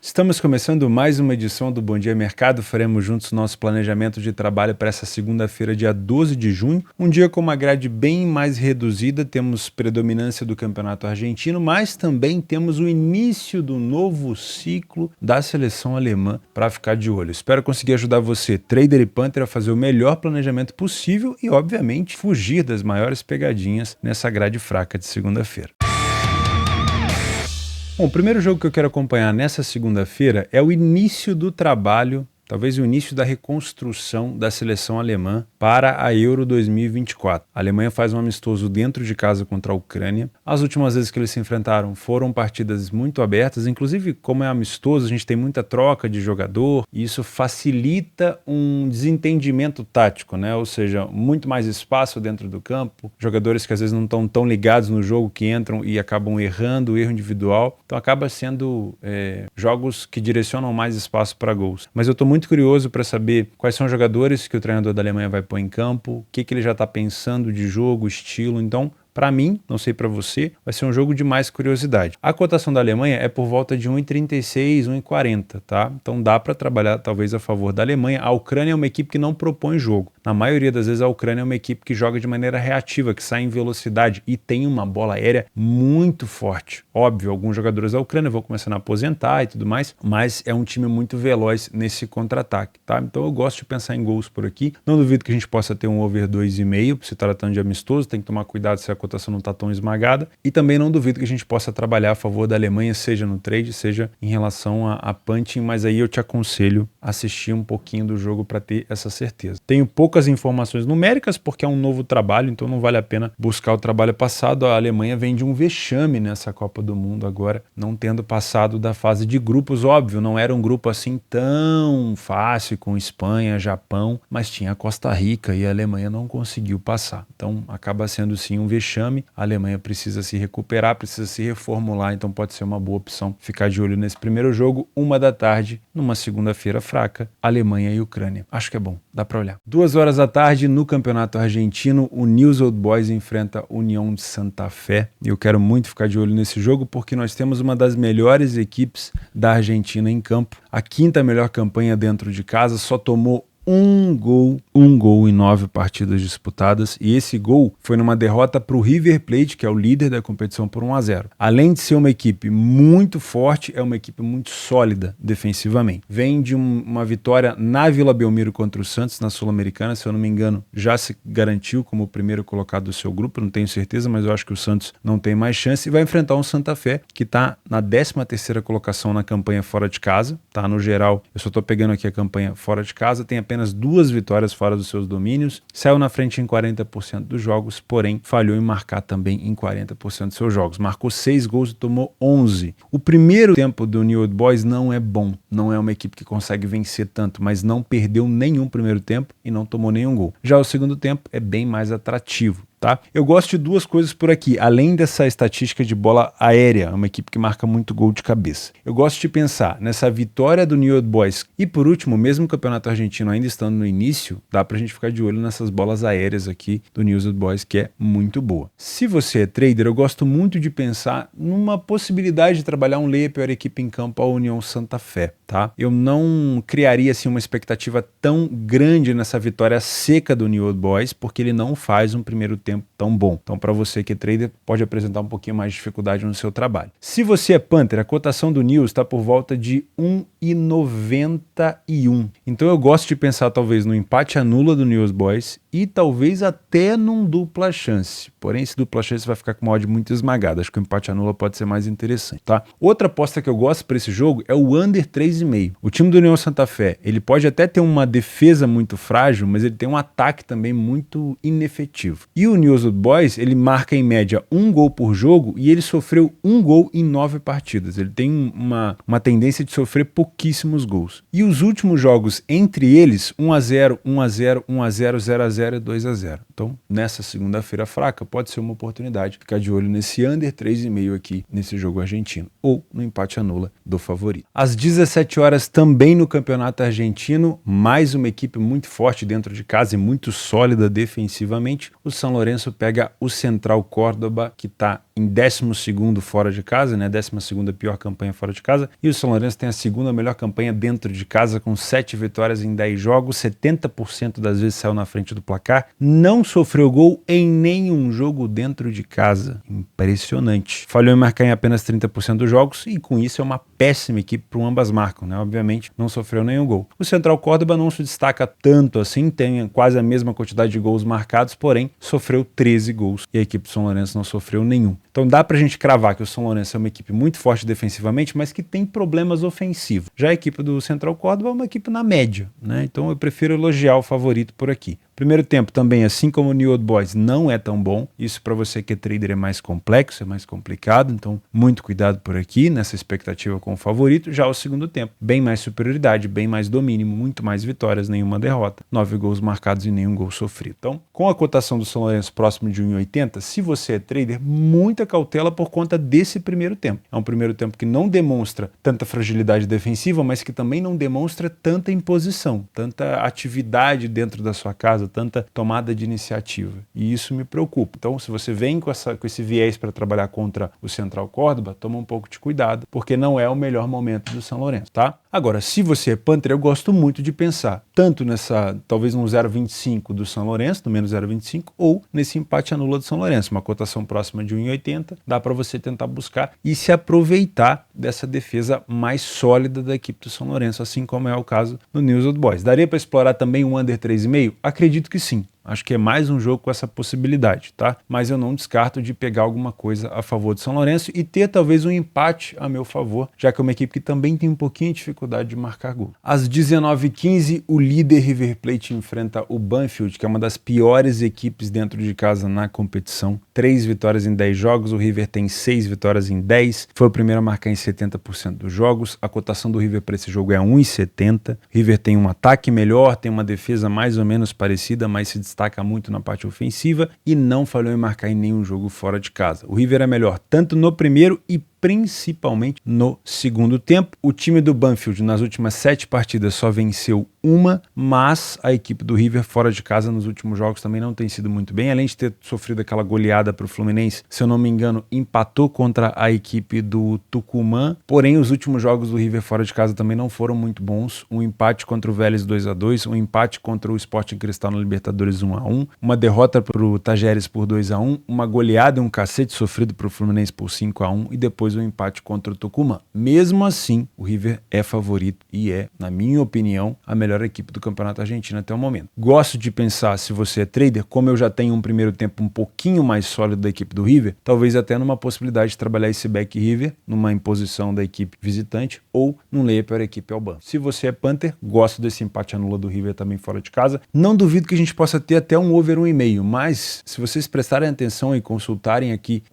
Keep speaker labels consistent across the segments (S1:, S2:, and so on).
S1: Estamos começando mais uma edição do Bom Dia Mercado. Faremos juntos nosso planejamento de trabalho para essa segunda-feira, dia 12 de junho. Um dia com uma grade bem mais reduzida, temos predominância do campeonato argentino, mas também temos o início do novo ciclo da seleção alemã para ficar de olho. Espero conseguir ajudar você, trader e punter, a fazer o melhor planejamento possível e, obviamente, fugir das maiores pegadinhas nessa grade fraca de segunda-feira. Bom, o primeiro jogo que eu quero acompanhar nessa segunda-feira é o início do trabalho, talvez o início da reconstrução da seleção alemã para a Euro 2024. A Alemanha faz um amistoso dentro de casa contra a Ucrânia. As últimas vezes que eles se enfrentaram foram partidas muito abertas, inclusive como é amistoso, a gente tem muita troca de jogador e isso facilita um desentendimento tático, né? Ou seja, muito mais espaço dentro do campo, jogadores que às vezes não estão tão ligados no jogo que entram e acabam errando o erro individual. Então acaba sendo jogos que direcionam mais espaço para gols. Mas eu estou muito curioso para saber quais são os jogadores que o treinador da Alemanha vai pôr em campo, o que ele já está pensando de jogo, estilo. Então, para mim, não sei para você, vai ser um jogo de mais curiosidade. A cotação da Alemanha é por volta de 1,36, 1,40, tá? Então dá para trabalhar talvez a favor da Alemanha. A Ucrânia é uma equipe que não propõe jogo. Na maioria das vezes a Ucrânia é uma equipe que joga de maneira reativa, que sai em velocidade e tem uma bola aérea muito forte. Óbvio, alguns jogadores da Ucrânia vão começando a aposentar e tudo mais, mas é um time muito veloz nesse contra-ataque, tá? Então eu gosto de pensar em gols por aqui. Não duvido que a gente possa ter um over 2,5, se tratando de amistoso, tem que tomar cuidado se a cotação não está tão esmagada, e também não duvido que a gente possa trabalhar a favor da Alemanha, seja no trade, seja em relação a punting, mas aí eu te aconselho a assistir um pouquinho do jogo para ter essa certeza. Tenho poucas informações numéricas porque é um novo trabalho, então não vale a pena buscar o trabalho passado. A Alemanha vem de um vexame nessa Copa do Mundo agora, não tendo passado da fase de grupos. Óbvio, não era um grupo assim tão fácil com Espanha, Japão, mas tinha a Costa Rica e a Alemanha não conseguiu passar. Então acaba sendo sim um vexame. A Alemanha precisa se recuperar, precisa se reformular, então pode ser uma boa opção ficar de olho nesse primeiro jogo, 13h, numa segunda-feira fraca, Alemanha e Ucrânia. Acho que é bom, dá pra olhar. 14h no Campeonato Argentino, o Newell's Old Boys enfrenta a União de Santa Fé. E eu quero muito ficar de olho nesse jogo porque nós temos uma das melhores equipes da Argentina em campo. A quinta melhor campanha dentro de casa, só tomou um gol em 9 partidas disputadas, e esse gol foi numa derrota para o River Plate, que é o líder da competição, por 1-0. Além de ser uma equipe muito forte, é uma equipe muito sólida defensivamente. Vem de uma vitória na Vila Belmiro contra o Santos, na Sul-Americana, se eu não me engano, já se garantiu como o primeiro colocado do seu grupo, não tenho certeza, mas eu acho que o Santos não tem mais chance, e vai enfrentar um Santa Fé, que está na 13ª colocação na campanha fora de casa, tá? No geral, eu só estou pegando aqui a campanha fora de casa, tem apenas 2 vitórias fora dos seus domínios, saiu na frente em 40% dos jogos, porém falhou em marcar também em 40% dos seus jogos. Marcou 6 gols e tomou 11. O primeiro tempo do Newell's Old Boys não é bom, não é uma equipe que consegue vencer tanto, mas não perdeu nenhum primeiro tempo e não tomou nenhum gol. Já o segundo tempo é bem mais atrativo. Tá? Eu gosto de duas coisas por aqui, além dessa estatística de bola aérea, uma equipe que marca muito gol de cabeça. Eu gosto de pensar nessa vitória do Newell's Old Boys e, por último, mesmo o Campeonato Argentino ainda estando no início, dá pra gente ficar de olho nessas bolas aéreas aqui do Newell's Old Boys, que é muito boa. Se você é trader, eu gosto muito de pensar numa possibilidade de trabalhar um lay a pior equipe em campo, a União Santa Fé, tá? Eu não criaria assim uma expectativa tão grande nessa vitória seca do Newell's Old Boys, porque ele não faz um primeiro tempo tão bom. Então, para você que é trader, pode apresentar um pouquinho mais de dificuldade no seu trabalho. Se você é punter, a cotação do Newell's está por volta de 1,91. Então, eu gosto de pensar talvez no empate anula do Newell's Boys e talvez até num dupla chance. Porém, esse dupla chance vai ficar com uma odd muito esmagada. Acho que o empate anula pode ser mais interessante, tá? Outra aposta que eu gosto para esse jogo é o under 3,5. O time do União Santa Fé, ele pode até ter uma defesa muito frágil, mas ele tem um ataque também muito inefetivo. E o Newell's Old Boys, ele marca em média 1 gol por jogo e ele sofreu 1 gol em 9 partidas. Ele tem uma tendência de sofrer pouquíssimos gols. E os últimos jogos entre eles, 1-0, 1-0, 1-0, 0-0 e 2-0. Então, nessa segunda-feira fraca, pode ser uma oportunidade ficar de olho nesse under 3,5 aqui, nesse jogo argentino, ou no empate anula do favorito. Às 17 horas, também no campeonato argentino, mais uma equipe muito forte dentro de casa e muito sólida defensivamente. O São Lourenço pega o Central Córdoba, que está em 12º fora de casa, né? 12ª pior campanha fora de casa, e o São Lourenço tem a segunda melhor campanha dentro de casa, com 7 vitórias em 10 jogos, 70% das vezes saiu na frente do placar, não sofreu gol em nenhum jogo dentro de casa. Impressionante. Falhou em marcar em apenas 30% dos jogos, e com isso é uma péssima equipe para ambas marcam, né? Obviamente não sofreu nenhum gol. O Central Córdoba não se destaca tanto assim, tem quase a mesma quantidade de gols marcados, porém sofreu 13 gols e a equipe do São Lourenço não sofreu nenhum. Então dá pra gente cravar que o São Lourenço é uma equipe muito forte defensivamente, mas que tem problemas ofensivos. Já a equipe do Central Córdoba é uma equipe na média, né? Então eu prefiro elogiar o favorito por aqui. Primeiro tempo também, assim como o New Old Boys, não é tão bom. Isso para você que é trader é mais complexo, é mais complicado. Então, muito cuidado por aqui, nessa expectativa com o favorito. Já o segundo tempo, bem mais superioridade, bem mais domínio, muito mais vitórias, nenhuma derrota. 9 gols marcados e nenhum gol sofrido. Então, com a cotação do São Lourenço próximo de 1,80, se você é trader, muita cautela por conta desse primeiro tempo. É um primeiro tempo que não demonstra tanta fragilidade defensiva, mas que também não demonstra tanta imposição, tanta atividade dentro da sua casa, tanta tomada de iniciativa. E isso me preocupa. Então, se você vem com esse viés para trabalhar contra o Central Córdoba, toma um pouco de cuidado, porque não é o melhor momento do São Lourenço, tá? Agora, se você é Panther, eu gosto muito de pensar tanto talvez no 0,25 do São Lourenço, no menos 0,25, ou nesse empate anula do São Lourenço, uma cotação próxima de 1,80, dá para você tentar buscar e se aproveitar dessa defesa mais sólida da equipe do São Lourenço, assim como é o caso do New Old Boys. Daria para explorar também um under 3,5? Acredito que sim. Acho que é mais um jogo com essa possibilidade, tá? Mas eu não descarto de pegar alguma coisa a favor do São Lourenço e ter talvez um empate a meu favor, já que é uma equipe que também tem um pouquinho de dificuldade de marcar gol. Às 19h15, o líder River Plate enfrenta o Banfield, que é uma das piores equipes dentro de casa na competição. 3 vitórias em 10 jogos, o River tem 6 vitórias em 10, foi o primeiro a marcar em 70% dos jogos. A cotação do River para esse jogo é 1,70. O River tem um ataque melhor, tem uma defesa mais ou menos parecida, mas se destaca muito na parte ofensiva e não falhou em marcar em nenhum jogo fora de casa. O River é melhor tanto no primeiro e principalmente no segundo tempo. O time do Banfield nas últimas 7 partidas só venceu uma, mas a equipe do River fora de casa nos últimos jogos também não tem sido muito bem, além de ter sofrido aquela goleada para o Fluminense, se eu não me engano, empatou contra a equipe do Tucumã, porém os últimos jogos do River fora de casa também não foram muito bons, um empate contra o Vélez 2-2, um empate contra o Sporting Cristal na Libertadores 1-1, uma derrota para o Tajeres por 2-1, uma goleada e um cacete sofrido para o Fluminense por 5-1 e depois um empate contra o Tucumã. Mesmo assim, o River é favorito e é, na minha opinião, a melhor equipe do Campeonato Argentino até o momento. Gosto de pensar, se você é trader, como eu já tenho um primeiro tempo um pouquinho mais sólido da equipe do River, talvez até numa possibilidade de trabalhar esse back River, numa imposição da equipe visitante ou num layer para a equipe Alban. Se você é Panther, gosto desse empate anula do River também fora de casa. Não duvido que a gente possa ter até um over 1,5, mas se vocês prestarem atenção e consultarem aqui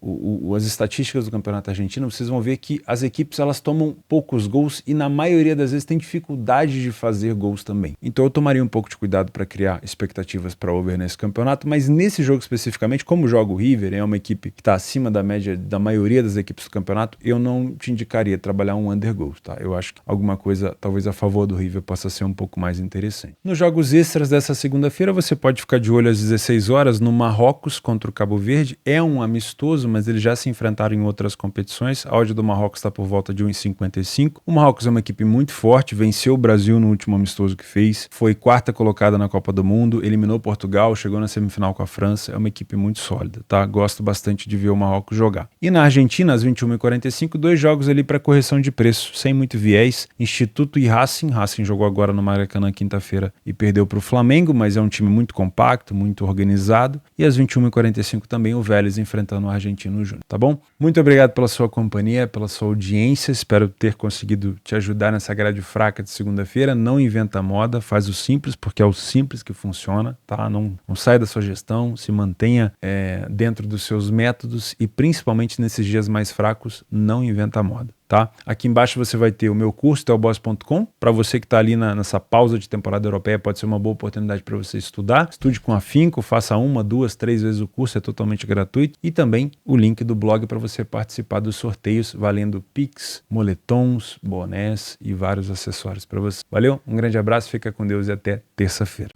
S1: as estatísticas do Campeonato Argentino, vocês vão ver que as equipes elas tomam poucos gols e na maioria das vezes tem dificuldade de fazer gols também. Então eu tomaria um pouco de cuidado para criar expectativas para over nesse campeonato, mas nesse jogo especificamente, como joga o River, é uma equipe que está acima da média da maioria das equipes do campeonato, eu não te indicaria trabalhar um under goals, tá? Eu acho que alguma coisa talvez a favor do River possa ser um pouco mais interessante. Nos jogos extras dessa segunda-feira, você pode ficar de olho às 16 horas no Marrocos contra o Cabo Verde. É um amistoso, mas eles já se enfrentaram em outras competições. A odd do Marrocos está por volta de 1,55. O Marrocos é uma equipe muito forte, venceu o Brasil no último amistoso que fez, foi 4ª colocada na Copa do Mundo, eliminou Portugal, chegou na semifinal com a França, é uma equipe muito sólida, tá? Gosto bastante de ver o Marrocos jogar. E na Argentina, às 21h45, 2 jogos ali para correção de preço, sem muito viés, Instituto e Racing. Racing jogou agora no Maracanã quinta-feira e perdeu para o Flamengo, mas é um time muito compacto, muito organizado. E às 21h45 também o Vélez enfrentando o Argentino Júnior, tá bom? Muito obrigado pela sua companhia, pela sua audiência, espero ter conseguido te ajudar nessa grade fraca de segunda-feira. Não inventa moda, faz o simples, porque é o simples que funciona, tá? Não saia da sua gestão, se mantenha dentro dos seus métodos e principalmente nesses dias mais fracos, não inventa moda. tá? Aqui embaixo você vai ter o meu curso, theoboss.com. Para você que está ali nessa pausa de temporada europeia, pode ser uma boa oportunidade para você estudar. Estude com afinco, faça 1, 2, 3 vezes o curso, é totalmente gratuito. E também o link do blog para você participar dos sorteios, valendo Pix, moletons, bonés e vários acessórios para você. Valeu, um grande abraço, fica com Deus e até terça-feira.